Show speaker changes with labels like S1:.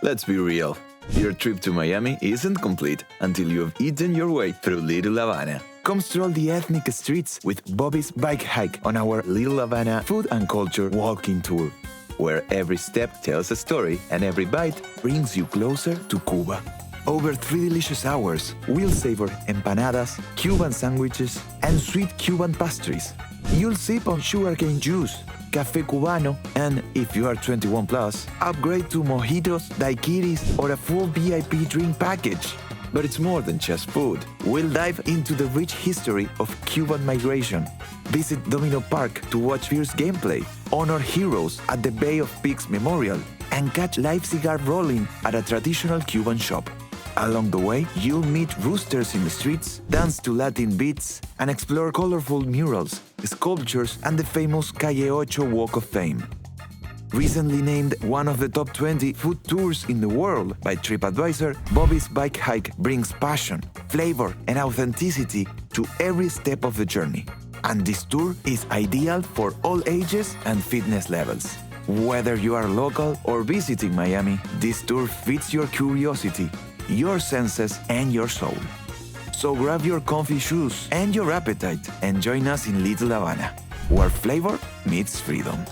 S1: Let's be real. Your trip to Miami isn't complete until you've eaten your way through Little Havana. Come stroll the ethnic streets with Bobby's Bike Hike on our Little Havana Food and Culture Walking Tour, where every step tells a story and every bite brings you closer to Cuba. Over 3 delicious hours, we'll savor empanadas, Cuban sandwiches, and sweet Cuban pastries. You'll sip on sugarcane juice, café cubano, and if you are 21 plus, upgrade to mojitos, daiquiris, or a full VIP drink package. But it's more than just food. We'll dive into the rich history of Cuban migration, visit Domino Park to watch fierce gameplay, honor heroes at the Bay of Pigs Memorial, and catch live cigar rolling at a traditional Cuban shop. Along the way, you'll meet roosters in the streets, dance to Latin beats, and explore colorful murals, sculptures, and the famous Calle Ocho Walk of Fame. Recently named one of the top 20 food tours in the world by TripAdvisor, Bobby's Bike Hike brings passion, flavor, and authenticity to every step of the journey. And this tour is ideal for all ages and fitness levels. Whether you are local or visiting Miami, this tour fits your curiosity, your senses, and your soul. So grab your comfy shoes and your appetite and join us in Little Havana, where flavor meets freedom.